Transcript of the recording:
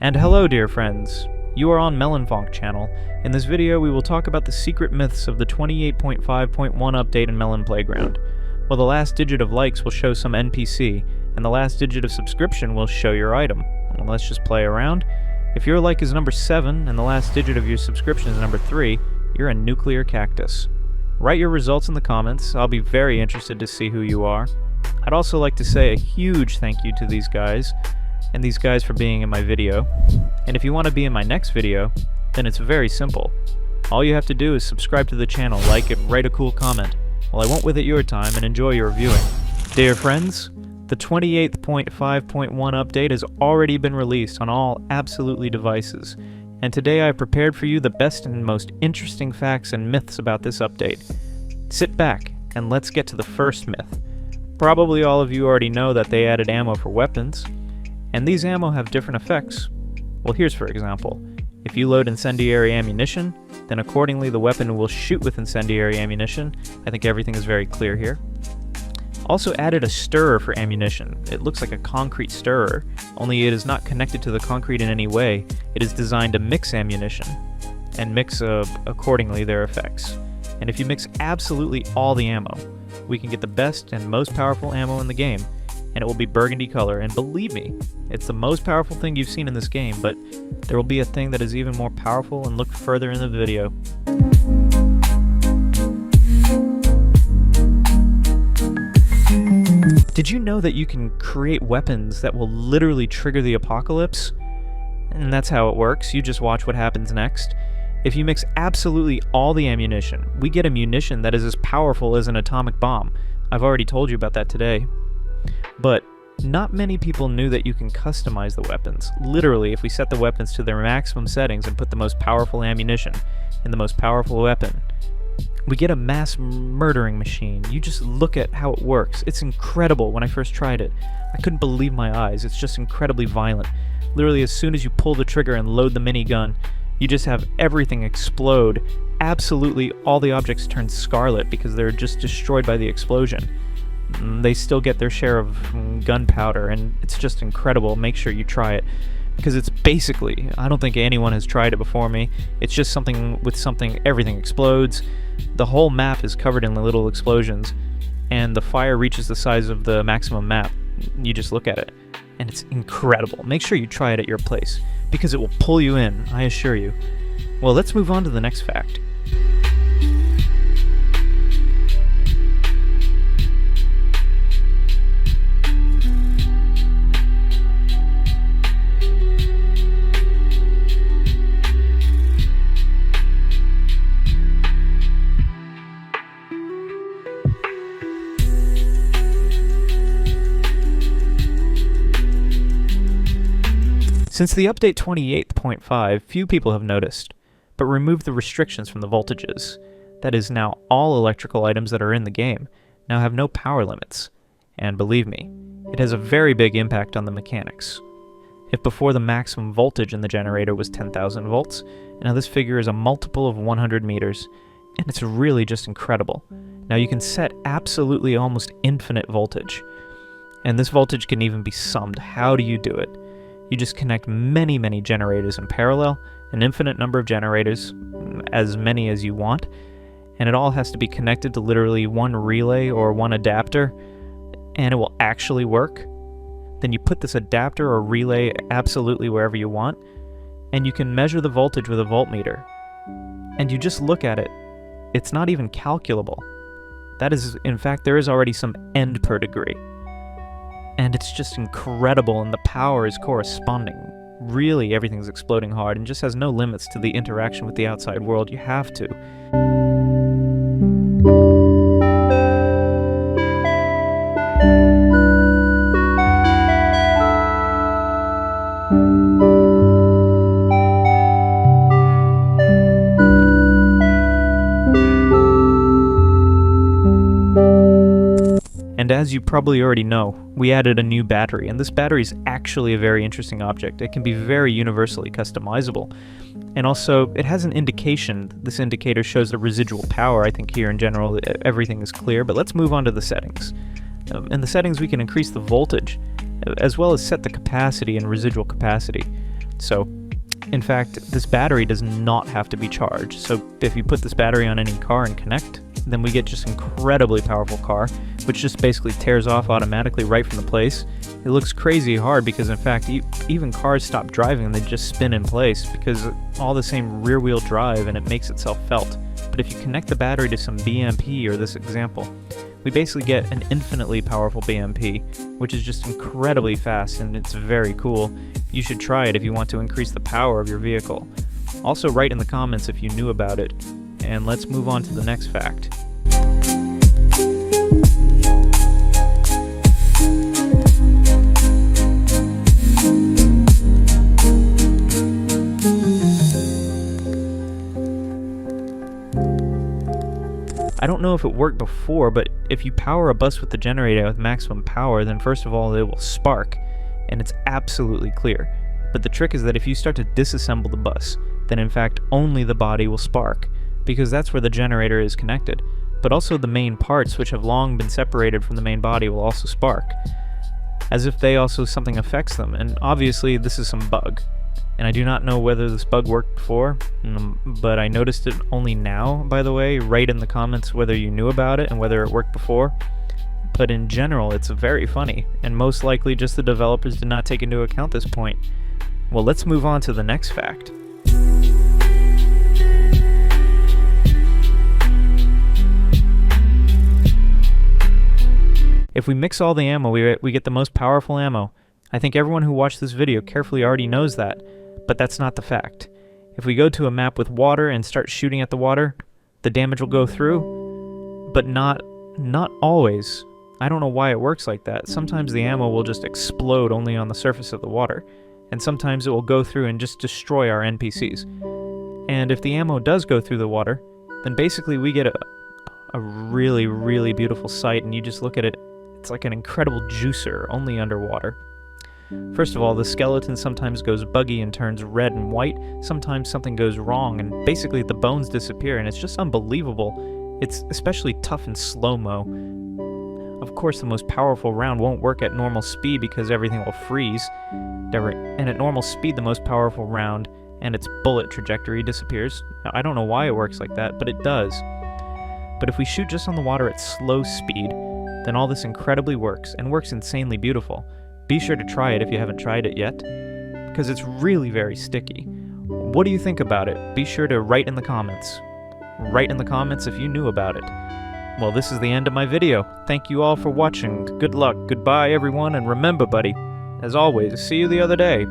And hello dear friends, you are on Melonfonk channel. In this video we will talk about the secret myths of the 28.5.1 update in Melon Playground. Well, the last digit of likes will show some NPC, and the last digit of subscription will show your item. Well, let's just play around. If your like is number 7 and the last digit of your subscription is number 3, you're a nuclear cactus. Write your results in the comments, I'll be very interested to see who you are. I'd also like to say a huge thank you to these guys for being in my video. And if you want to be in my next video, then it's very simple. All you have to do is subscribe to the channel, like it, write a cool comment. Well, I won't with it your time and enjoy your viewing. Dear friends, the 28.5.1 update has already been released on all absolutely devices, and today I prepared for you the best and most interesting facts and myths about this update. Sit back and let's get to the first myth. Probably all of you already know that they added ammo for weapons, and these ammo have different effects. Well, here's for example. If you load incendiary ammunition, then accordingly the weapon will shoot with incendiary ammunition. I think everything is very clear here. Also added a stirrer for ammunition. It looks like a concrete stirrer, only it is not connected to the concrete in any way. It is designed to mix ammunition, and mix accordingly their effects. And if you mix absolutely all the ammo, we can get the best and most powerful ammo in the game, and it will be burgundy color, and believe me, it's the most powerful thing you've seen in this game, but there will be a thing that is even more powerful, and look further in the video. Did you know that you can create weapons that will literally trigger the apocalypse? And that's how it works, you just watch what happens next. If you mix absolutely all the ammunition, we get a munition that is as powerful as an atomic bomb. I've already told you about that today. But not many people knew that you can customize the weapons. Literally, if we set the weapons to their maximum settings and put the most powerful ammunition in the most powerful weapon, we get a mass murdering machine. You just look at how it works. It's incredible. When I first tried it, I couldn't believe my eyes. It's just incredibly violent. Literally, as soon as you pull the trigger and load the minigun, you just have everything explode. Absolutely all the objects turn scarlet because they're just destroyed by the explosion. They still get their share of gunpowder, and it's just incredible. Make sure you try it, because it's basically, I don't think anyone has tried it before me, it's just something with something, everything explodes, the whole map is covered in little explosions, and the fire reaches the size of the maximum map. You just look at it, and it's incredible. Make sure you try it at your place, because it will pull you in, I assure you. Well, let's move on to the next fact. Since the update 28.5, few people have noticed, but removed the restrictions from the voltages. That is, now all electrical items that are in the game now have no power limits, and believe me, it has a very big impact on the mechanics. If before the maximum voltage in the generator was 10,000 volts, now this figure is a multiple of 100 meters, and it's really just incredible. Now you can set absolutely almost infinite voltage, and this voltage can even be summed. How do you do it? You just connect many generators in parallel, an infinite number of generators, as many as you want, and it all has to be connected to literally one relay or one adapter, and it will actually work. Then you put this adapter or relay absolutely wherever you want, and you can measure the voltage with a voltmeter. And you just look at it. It's not even calculable. That is, in fact, there is already some end per degree. And it's just incredible, and the power is corresponding. Really, everything's exploding hard and just has no limits to the interaction with the outside world. You have to. And as you probably already know, we added a new battery, and this battery is actually a very interesting object. It can be very universally customizable. And also, it has an indication. This indicator shows the residual power. I think here in general everything is clear, but let's move on to the settings. In the settings we can increase the voltage, as well as set the capacity and residual capacity. So, in fact, this battery does not have to be charged. So if you put this battery on any car and connect, then we get just incredibly powerful car, which just basically tears off automatically right from the place. It looks crazy hard because, in fact, even cars stop driving and they just spin in place because all the same rear-wheel drive, and it makes itself felt. But if you connect the battery to some BMP, or this example, we basically get an infinitely powerful BMP, which is just incredibly fast, and it's very cool. You should try it if you want to increase the power of your vehicle. Also write in the comments if you knew about it. And let's move on to the next fact. I don't know if it worked before, but if you power a bus with the generator with maximum power, then first of all it will spark, and it's absolutely clear. But the trick is that if you start to disassemble the bus, then in fact only the body will spark, because that's where the generator is connected. But also the main parts, which have long been separated from the main body, will also spark, as if something affects them, and obviously this is some bug. And I do not know whether this bug worked before, but I noticed it only now, by the way. Write in the comments whether you knew about it and whether it worked before. But in general, it's very funny, and most likely just the developers did not take into account this point. Well, let's move on to the next fact. If we mix all the ammo, we get the most powerful ammo. I think everyone who watched this video carefully already knows that, but that's not the fact. If we go to a map with water and start shooting at the water, the damage will go through, but not always. I don't know why it works like that. Sometimes the ammo will just explode only on the surface of the water, and sometimes it will go through and just destroy our NPCs. And if the ammo does go through the water, then basically we get a really, really beautiful sight, and you just look at it, it's like an incredible juicer, only underwater. First of all, the skeleton sometimes goes buggy and turns red and white, sometimes something goes wrong, and basically the bones disappear, and it's just unbelievable. It's especially tough in slow-mo. Of course, the most powerful round won't work at normal speed because everything will freeze, and at normal speed the most powerful round and its bullet trajectory disappears. Now, I don't know why it works like that, but it does. But if we shoot just on the water at slow speed, then all this incredibly works, and works insanely beautiful. Be sure to try it if you haven't tried it yet, because it's really very sticky. What do you think about it? Be sure to write in the comments. Write in the comments if you knew about it. Well, this is the end of my video. Thank you all for watching. Good luck, goodbye everyone, and remember buddy, as always, see you the other day.